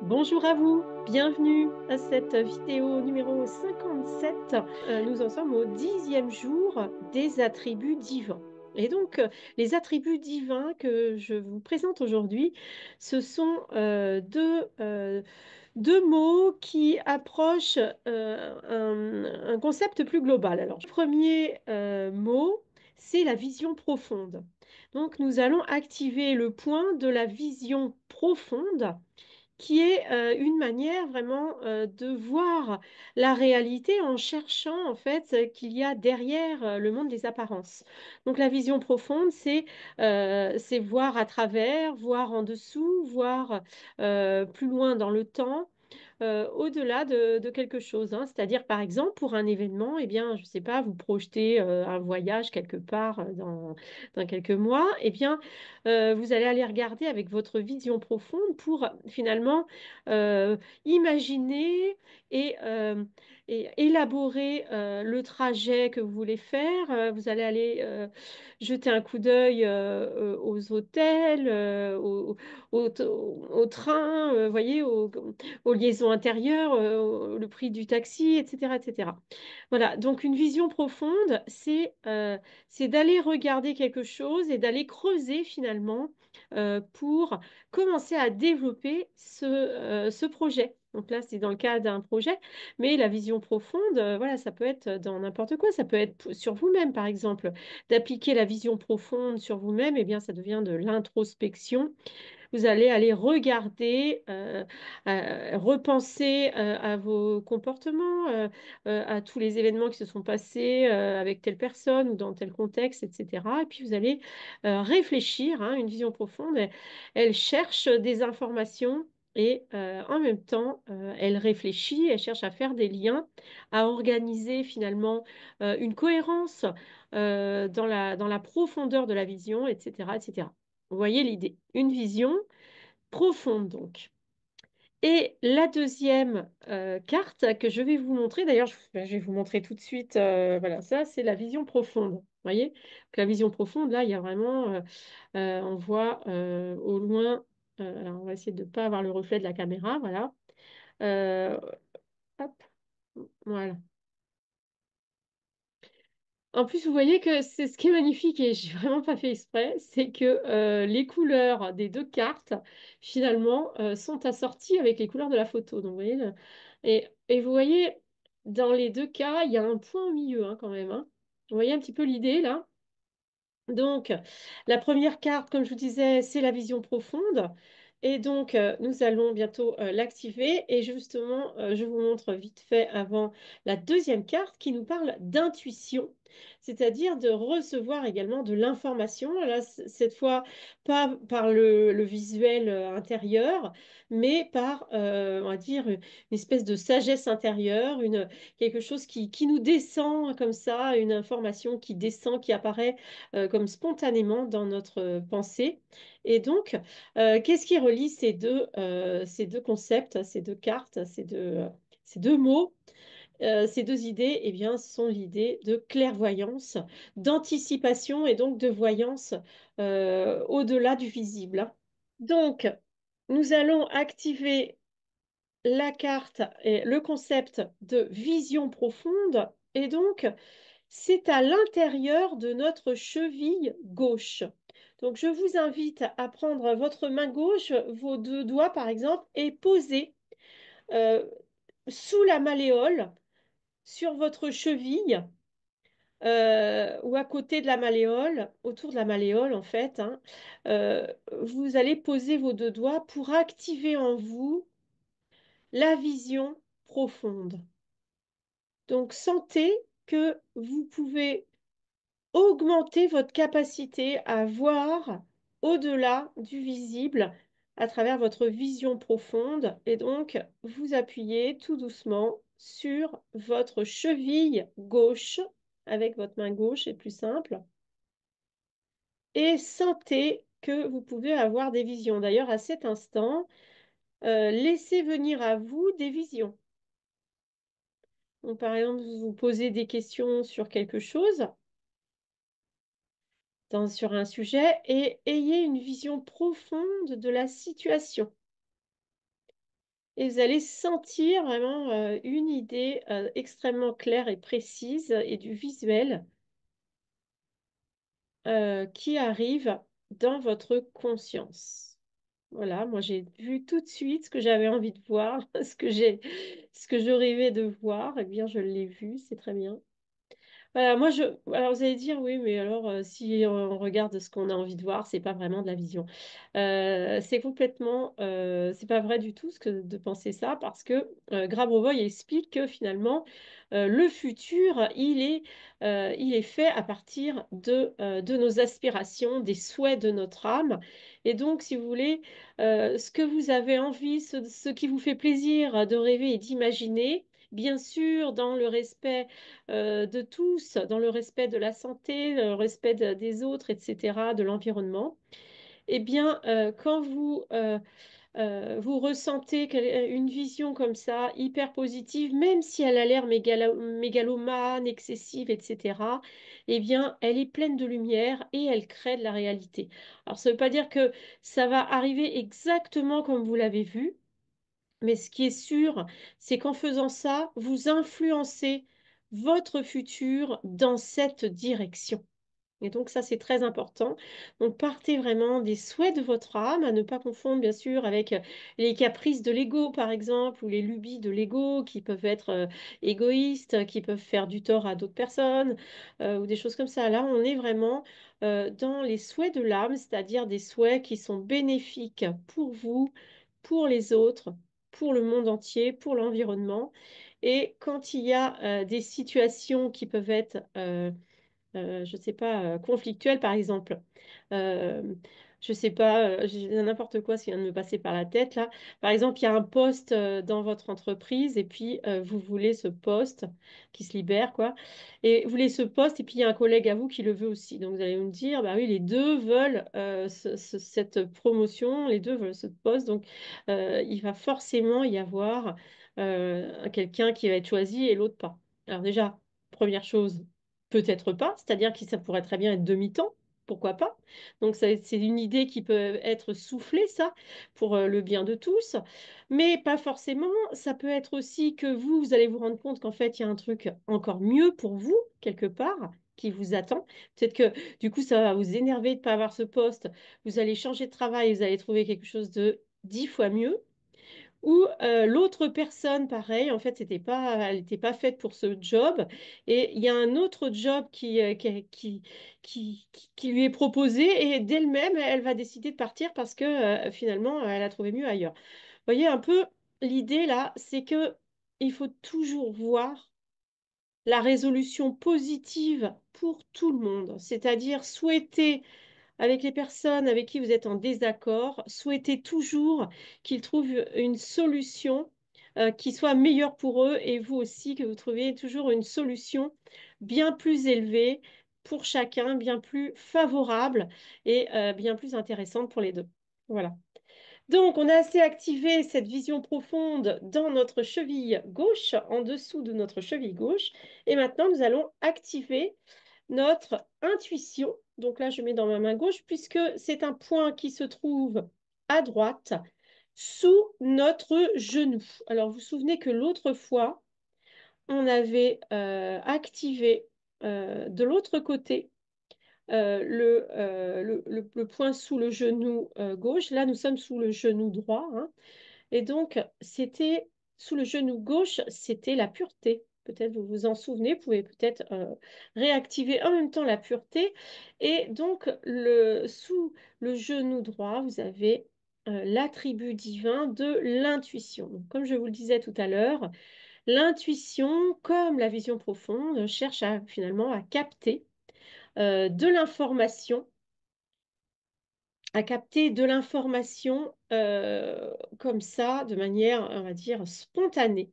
Bonjour à vous, bienvenue à cette vidéo numéro 57. Nous en sommes au 10e jour des attributs divins. Et donc, les attributs divins que je vous présente aujourd'hui, ce sont deux mots qui approchent un concept plus global. Alors, le premier mot, c'est la vision profonde. Donc, nous allons activer le point de la vision profonde qui est une manière vraiment de voir la réalité en cherchant en fait ce qu'il y a derrière le monde des apparences. Donc la vision profonde, c'est voir à travers, voir en dessous, voir plus loin dans le temps, au-delà de quelque chose, hein. C'est-à-dire, par exemple, pour un événement, eh bien, je ne sais pas, vous projetez un voyage quelque part dans quelques mois, eh bien, vous allez aller regarder avec votre vision profonde pour finalement imaginer et, et élaborer le trajet que vous voulez faire. Vous allez aller jeter un coup d'œil aux hôtels, au train, voyez, aux liaisons intérieures, le prix du taxi, etc., etc. Voilà, donc une vision profonde, c'est d'aller regarder quelque chose et d'aller creuser finalement pour commencer à développer ce projet. Donc là, c'est dans le cas d'un projet, mais la vision profonde, voilà, ça peut être dans n'importe quoi. Ça peut être sur vous-même, par exemple. D'appliquer la vision profonde sur vous-même, eh bien, ça devient de l'introspection. Vous allez aller regarder, repenser à vos comportements, à tous les événements qui se sont passés avec telle personne ou dans tel contexte, etc. Et puis vous allez réfléchir, hein, une vision profonde. Elle cherche des informations. Et en même temps, elle réfléchit, elle cherche à faire des liens, à organiser finalement une cohérence dans la profondeur de la vision, etc., etc. Vous voyez l'idée. Une vision profonde donc. Et la deuxième carte que je vais vous montrer, d'ailleurs, je vais vous montrer tout de suite, voilà, ça c'est la vision profonde. Vous voyez? Donc, la vision profonde, là, il y a vraiment, on voit au loin, alors on va essayer de ne pas avoir le reflet de la caméra, voilà. Euh, hop, voilà. En plus, vous voyez que c'est ce qui est magnifique et j'ai vraiment pas fait exprès, c'est que les couleurs des deux cartes, finalement, sont assorties avec les couleurs de la photo. Donc, vous voyez, et vous voyez, dans les deux cas, il y a un point au milieu hein, quand même, hein. Vous voyez un petit peu l'idée là? Donc, la première carte, comme je vous disais, c'est la vision profonde. Et donc, nous allons bientôt l'activer. Et justement, je vous montre vite fait avant la deuxième carte qui nous parle d'intuition, c'est-à-dire de recevoir également de l'information. Là, cette fois, pas par le visuel intérieur, mais par, on va dire, une espèce de sagesse intérieure, quelque chose qui nous descend comme ça, une information qui descend, qui apparaît comme spontanément dans notre pensée. Et donc, qu'est-ce qui relie ces deux concepts, ces deux cartes, ces deux mots, ces deux idées? Eh bien, ce sont l'idée de clairvoyance, d'anticipation et donc de voyance au-delà du visible. Donc, nous allons activer la carte et le concept de vision profonde. Et donc, c'est à l'intérieur de notre cheville gauche. Donc, je vous invite à prendre votre main gauche, vos deux doigts par exemple, et poser euh, sous la malléole, sur votre cheville, ou à côté de la malléole, autour de la malléole en fait, hein. Vous allez poser vos deux doigts pour activer en vous la vision profonde. Donc, sentez que vous pouvez augmenter votre capacité à voir au-delà du visible à travers votre vision profonde et donc vous appuyez tout doucement sur votre cheville gauche avec votre main gauche, c'est plus simple, et sentez que vous pouvez avoir des visions. D'ailleurs, à cet instant, laissez venir à vous des visions. Donc, par exemple, vous vous posez des questions sur quelque chose sur un sujet et ayez une vision profonde de la situation. et vous allez sentir vraiment une idée extrêmement claire et précise et du visuel qui arrive dans votre conscience. Voilà, moi j'ai vu tout de suite ce que j'avais envie de voir, ce que je rêvais de voir, et bien je l'ai vu, c'est très bien. Voilà, alors vous allez dire, oui, mais alors si on regarde ce qu'on a envie de voir, c'est pas vraiment de la vision. C'est pas vrai du tout de penser ça, parce que Grabovoi explique que finalement, le futur, il est fait à partir de nos aspirations, des souhaits de notre âme. Et donc, si vous voulez, ce que vous avez envie, ce qui vous fait plaisir de rêver et d'imaginer, bien sûr, dans le respect de tous, dans le respect de la santé, le respect des autres, etc., de l'environnement, eh bien, quand vous ressentez une vision comme ça, hyper positive, même si elle a l'air mégalomane, excessive, etc., eh bien, elle est pleine de lumière et elle crée de la réalité. Alors, ça ne veut pas dire que ça va arriver exactement comme vous l'avez vu, mais ce qui est sûr, c'est qu'en faisant ça, vous influencez votre futur dans cette direction. Et donc ça, c'est très important. Donc partez vraiment des souhaits de votre âme, à ne pas confondre bien sûr avec les caprices de l'ego, par exemple, ou les lubies de l'ego qui peuvent être égoïstes, qui peuvent faire du tort à d'autres personnes, ou des choses comme ça. Là, on est vraiment dans les souhaits de l'âme, c'est-à-dire des souhaits qui sont bénéfiques pour vous, pour les autres, pour le monde entier, pour l'environnement. Et quand il y a des situations qui peuvent être je sais pas, conflictuel par exemple. Euh, je sais pas, j'ai n'importe quoi ce qui vient de me passer par la tête là. Par exemple, il y a un poste dans votre entreprise et puis vous voulez ce poste qui se libère quoi. Et vous voulez ce poste et puis il y a un collègue à vous qui le veut aussi. Donc vous allez me dire, bah oui, les deux veulent cette promotion, les deux veulent ce poste. Donc il va forcément y avoir quelqu'un qui va être choisi et l'autre pas. Alors déjà, première chose. Peut-être pas, c'est-à-dire que ça pourrait très bien être demi-temps, pourquoi pas. Donc c'est une idée qui peut être soufflée, ça, pour le bien de tous, mais pas forcément. Ça peut être aussi que vous allez vous rendre compte qu'en fait, il y a un truc encore mieux pour vous, quelque part, qui vous attend. Peut-être que du coup, ça va vous énerver de ne pas avoir ce poste. Vous allez changer de travail, vous allez trouver quelque chose de 10 fois mieux. Ou l'autre personne, pareil, en fait, elle n'était pas faite pour ce job. Et il y a un autre job qui lui est proposé et d'elle-même, elle va décider de partir parce que finalement, elle a trouvé mieux ailleurs. Vous voyez un peu, l'idée là, c'est que il faut toujours voir la résolution positive pour tout le monde, c'est-à-dire souhaiter avec les personnes avec qui vous êtes en désaccord, souhaitez toujours qu'ils trouvent une solution qui soit meilleure pour eux et vous aussi, que vous trouviez toujours une solution bien plus élevée pour chacun, bien plus favorable et bien plus intéressante pour les deux. Voilà. Donc, on a assez activé cette vision profonde dans notre cheville gauche, en dessous de notre cheville gauche. Et maintenant, nous allons activer notre intuition. Donc là, je mets dans ma main gauche puisque c'est un point qui se trouve à droite sous notre genou. Alors, vous vous souvenez que l'autre fois, on avait activé de l'autre côté le point sous le genou gauche. Là, nous sommes sous le genou droit, hein. Et donc, c'était sous le genou gauche, c'était la pureté. Peut-être vous vous en souvenez, vous pouvez peut-être réactiver en même temps la pureté. Et donc, sous le genou droit, vous avez l'attribut divin de l'intuition. Donc, comme je vous le disais tout à l'heure, l'intuition, comme la vision profonde, cherche finalement à capter de l'information, à capter de l'information comme ça, de manière, on va dire, spontanée.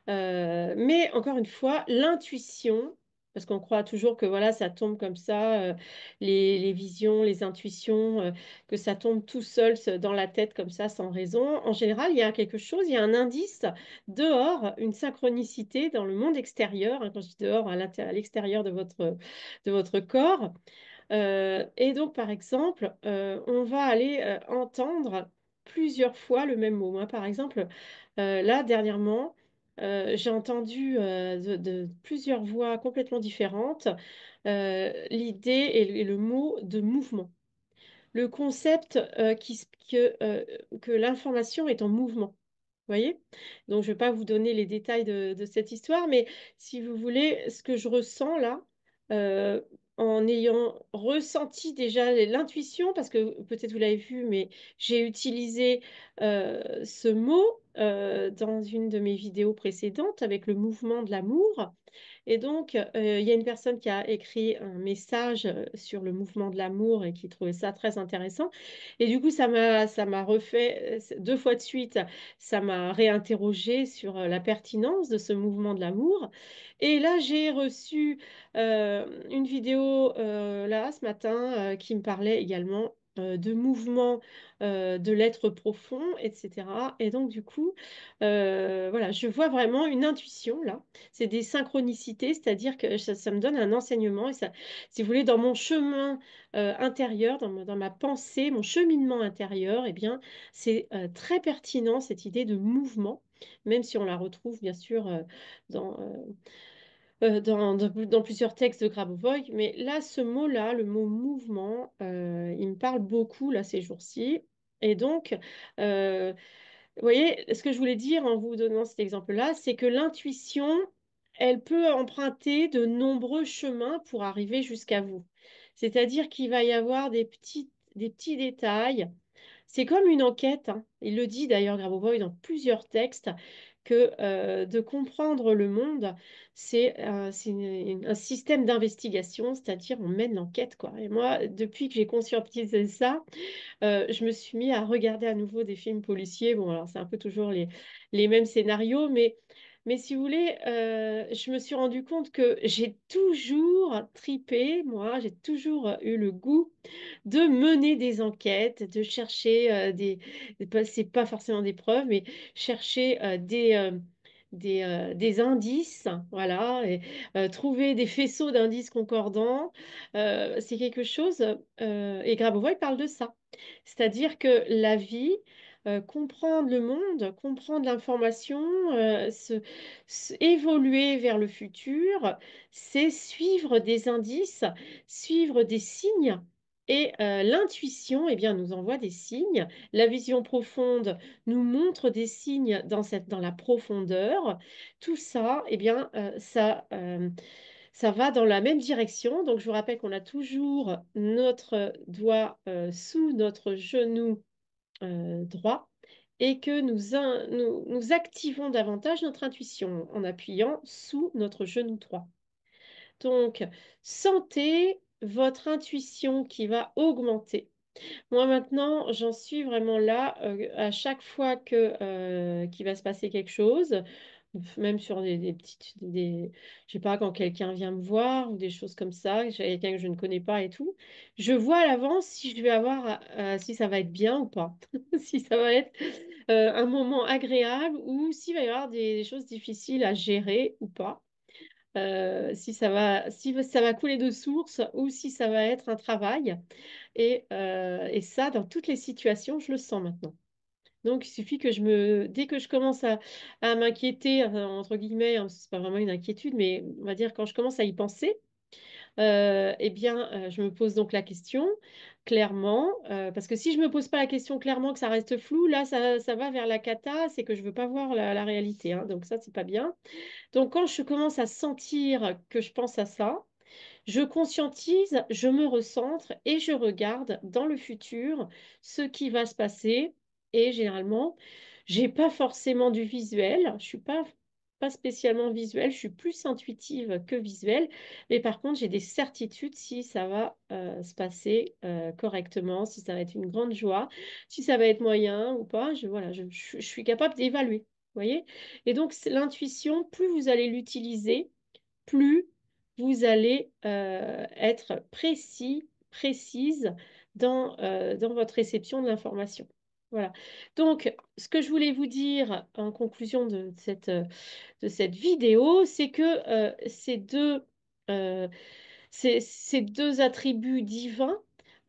Mais encore une fois, l'intuition, parce qu'on croit toujours que voilà, ça tombe comme ça, les visions, les intuitions, que ça tombe tout seul dans la tête comme ça, sans raison. En général, il y a quelque chose, il y a un indice dehors, une synchronicité dans le monde extérieur, hein, quand je dis dehors, à l'extérieur de votre corps. Et donc, par exemple, on va aller entendre plusieurs fois le même mot. Moi, par exemple, là, dernièrement, j'ai entendu de plusieurs voix complètement différentes l'idée et le mot de mouvement. Le concept que l'information est en mouvement. Vous voyez? Donc, je ne vais pas vous donner les détails de cette histoire, mais si vous voulez, ce que je ressens là, euh, en ayant ressenti déjà l'intuition, parce que peut-être vous l'avez vu, mais j'ai utilisé ce mot dans une de mes vidéos précédentes avec le mouvement de l'amour. Et donc, il y a une personne qui a écrit un message sur le mouvement de l'amour et qui trouvait ça très intéressant. Et du coup, ça m'a refait deux fois de suite, ça m'a réinterrogé sur la pertinence de ce mouvement de l'amour. Et là, j'ai reçu une vidéo là ce matin qui me parlait également de mouvement de l'être profond, etc. Et donc, du coup, voilà, je vois vraiment une intuition là. C'est des synchronicités, c'est-à-dire que ça me donne un enseignement et ça, si vous voulez, dans mon chemin intérieur, dans ma pensée, mon cheminement intérieur, eh bien, c'est très pertinent cette idée de mouvement, même si on la retrouve bien sûr dans, dans plusieurs textes de Grabovoi. Mais là, ce mot-là, le mot mouvement, il me parle beaucoup là ces jours-ci. Et donc, euh, vous voyez, ce que je voulais dire en vous donnant cet exemple-là, c'est que l'intuition, elle peut emprunter de nombreux chemins pour arriver jusqu'à vous. C'est-à-dire qu'il va y avoir des petits détails. C'est comme une enquête, hein. Il le dit d'ailleurs Grabovoi dans plusieurs textes, que de comprendre le monde, un système d'investigation, c'est-à-dire on mène l'enquête, quoi. Et moi, depuis que j'ai conscientisé ça, je me suis mis à regarder à nouveau des films policiers. Bon, alors c'est un peu toujours les mêmes scénarios, mais si vous voulez, je me suis rendu compte que j'ai toujours tripé, moi, j'ai toujours eu le goût de mener des enquêtes, de chercher c'est pas forcément des preuves, mais chercher des indices, voilà, et trouver des faisceaux d'indices concordants. C'est quelque chose, et Grabovoi parle de ça. C'est-à-dire que la vie, comprendre le monde, comprendre l'information, évoluer vers le futur, c'est suivre des indices, suivre des signes. Et l'intuition, eh bien, nous envoie des signes. La vision profonde nous montre des signes dans la profondeur. Tout ça, eh bien, ça va dans la même direction. Donc, je vous rappelle qu'on a toujours notre doigt sous notre genou droit et que nous activons davantage notre intuition en appuyant sous notre genou droit. Donc, sentez votre intuition qui va augmenter. Moi maintenant, j'en suis vraiment là à chaque fois qu'il va se passer quelque chose, même sur des petites, je sais pas, quand quelqu'un vient me voir ou des choses comme ça, j'ai quelqu'un que je ne connais pas et tout, je vois à l'avance si je vais avoir, si ça va être bien ou pas, si ça va être un moment agréable ou s'il va y avoir des choses difficiles à gérer ou pas. Si ça va couler de source ou si ça va être un travail. Et ça, dans toutes les situations, je le sens maintenant. Donc, il suffit dès que je commence à m'inquiéter, entre guillemets, hein, c'est pas vraiment une inquiétude, mais on va dire quand je commence à y penser, eh bien, je me pose donc la question clairement, parce que si je me pose pas la question clairement, que ça reste flou, là, ça va vers la cata, c'est que je veux pas voir la réalité, hein, donc ça, c'est pas bien. Donc, quand je commence à sentir que je pense à ça, je conscientise, je me recentre et je regarde dans le futur ce qui va se passer. Et généralement, j'ai pas forcément du visuel. Je suis pas spécialement visuelle. Je suis plus intuitive que visuelle. Mais par contre, j'ai des certitudes si ça va se passer correctement, si ça va être une grande joie, si ça va être moyen ou pas. Voilà, je suis capable d'évaluer. Vous voyez? Et donc, c'est l'intuition, plus vous allez l'utiliser, plus vous allez être précise dans votre réception de l'information. Voilà. Donc, ce que je voulais vous dire en conclusion de cette vidéo, c'est que euh, ces deux attributs divins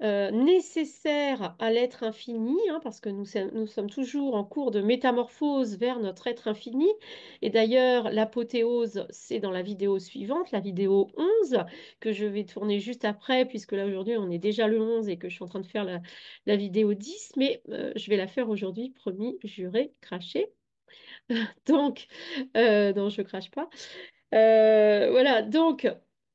nécessaire à l'être infini, hein, parce que nous sommes toujours en cours de métamorphose vers notre être infini. Et d'ailleurs, l'apothéose, c'est dans la vidéo suivante, la vidéo 11, que je vais tourner juste après, puisque là, aujourd'hui, on est déjà le 11 et que je suis en train de faire la vidéo 10, mais je vais la faire aujourd'hui, promis, juré, craché. Donc, non, je crache pas. Voilà, donc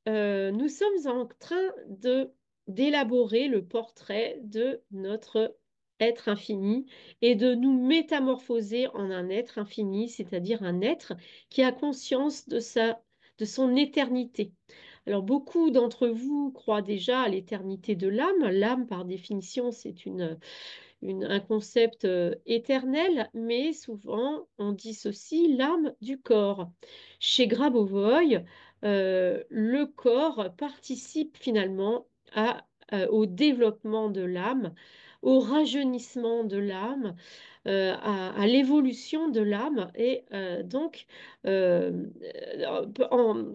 nous sommes en train de d'élaborer le portrait de notre être infini et de nous métamorphoser en un être infini, c'est-à-dire un être qui a conscience de son éternité. Alors beaucoup d'entre vous croient déjà à l'éternité de l'âme. L'âme, par définition, c'est un concept éternel, mais souvent on dissocie l'âme du corps. Chez Grabovoi, le corps participe finalement au développement de l'âme, au rajeunissement de l'âme, l'évolution de l'âme et donc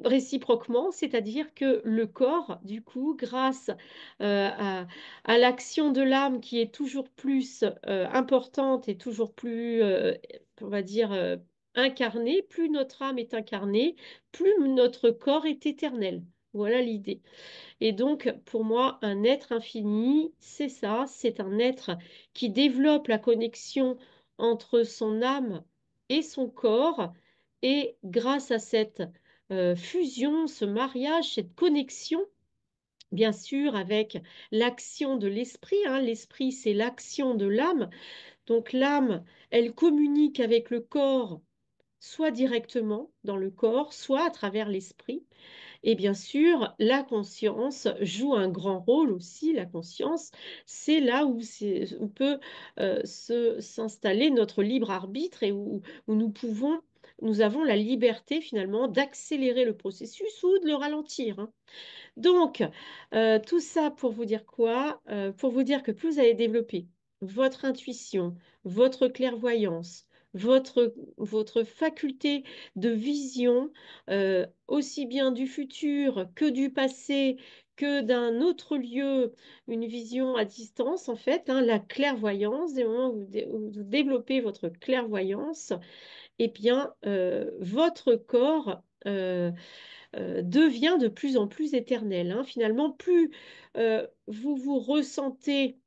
réciproquement, c'est-à-dire que le corps, du coup, grâce à l'action de l'âme qui est toujours plus importante et toujours plus, on va dire, incarnée, plus notre âme est incarnée, plus notre corps est éternel. Voilà l'idée. Et donc, pour moi, un être infini, c'est ça, c'est un être qui développe la connexion entre son âme et son corps. Et grâce à cette fusion, ce mariage, cette connexion, bien sûr, avec l'action de l'esprit, hein. L'esprit, c'est l'action de l'âme. Donc l'âme, elle communique avec le corps, soit directement dans le corps, soit à travers l'esprit. Et bien sûr, la conscience joue un grand rôle aussi. La conscience, c'est là où peut s'installer notre libre arbitre et où nous avons la liberté finalement d'accélérer le processus ou de le ralentir, hein. Donc, tout ça pour vous dire quoi? Pour vous dire que plus vous allez développer votre intuition, votre clairvoyance, votre faculté de vision, aussi bien du futur que du passé, que d'un autre lieu, une vision à distance, en fait, hein, la clairvoyance, des moments où vous développez votre clairvoyance, eh bien, votre corps devient de plus en plus éternel, hein. Finalement, plus vous vous ressentez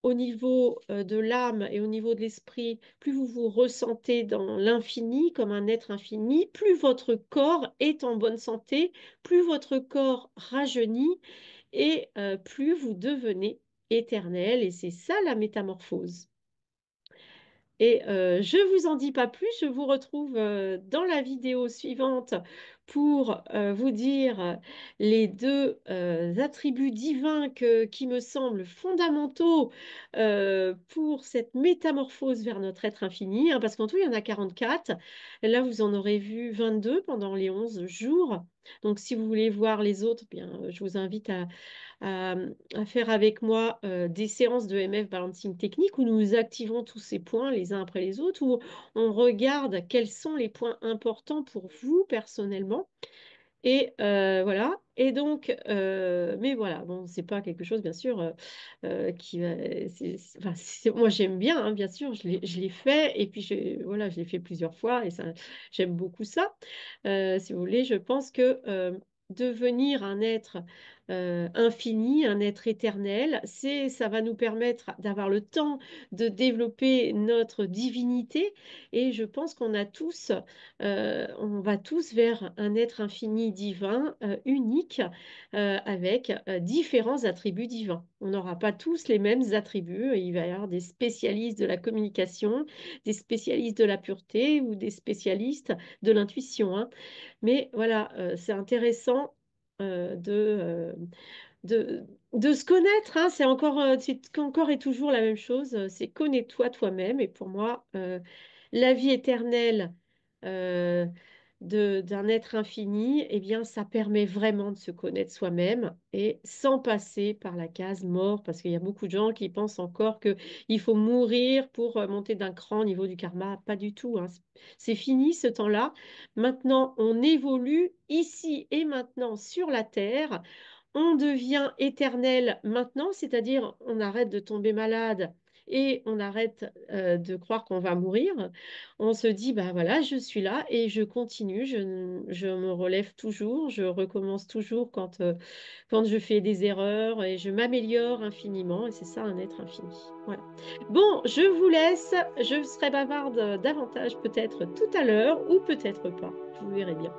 au niveau de l'âme et au niveau de l'esprit, plus vous vous ressentez dans l'infini comme un être infini, plus votre corps est en bonne santé, plus votre corps rajeunit et plus vous devenez éternel. Et c'est ça la métamorphose. Et je vous en dis pas plus, je vous retrouve dans la vidéo suivante pour vous dire les deux attributs divins qui me semblent fondamentaux pour cette métamorphose vers notre être infini, hein, parce qu'en tout, il y en a 44. Là, vous en aurez vu 22 pendant les 11 jours. Donc, si vous voulez voir les autres, bien, je vous invite à, à faire avec moi des séances de MF Balancing Technique où nous activons tous ces points les uns après les autres, où on regarde quels sont les points importants pour vous personnellement. Et voilà. Et donc, mais voilà, bon, c'est pas quelque chose, bien sûr, qui va. Enfin, moi, j'aime bien, hein, bien sûr, je l'ai fait, et puis voilà, je l'ai fait plusieurs fois, et ça, j'aime beaucoup ça. Si vous voulez, je pense que devenir un être infini, un être éternel, ça va nous permettre d'avoir le temps de développer notre divinité, et je pense qu'on a tous on va tous vers un être infini divin, unique, avec différents attributs divins. On n'aura pas tous les mêmes attributs. Il va y avoir des spécialistes de la communication, des spécialistes de la pureté ou des spécialistes de l'intuition, hein. Mais voilà, c'est intéressant de, de se connaître, hein. C'est encore et toujours la même chose. C'est connais-toi toi-même. Et pour moi, la vie éternelle euh, d'un être infini, eh bien, ça permet vraiment de se connaître soi-même et sans passer par la case mort, parce qu'il y a beaucoup de gens qui pensent encore qu'il faut mourir pour monter d'un cran au niveau du karma. Pas du tout, hein. C'est fini ce temps-là. Maintenant, on évolue ici et maintenant sur la Terre on devient éternel maintenant, c'est-à-dire on arrête de tomber malade et on arrête de croire qu'on va mourir. On se dit, bah voilà, je suis là et je continue, je me relève toujours, je recommence toujours quand je fais des erreurs et je m'améliore infiniment et c'est ça un être infini. Voilà. Bon, je vous laisse, je serai bavarde davantage peut-être tout à l'heure ou peut-être pas, vous verrez bien.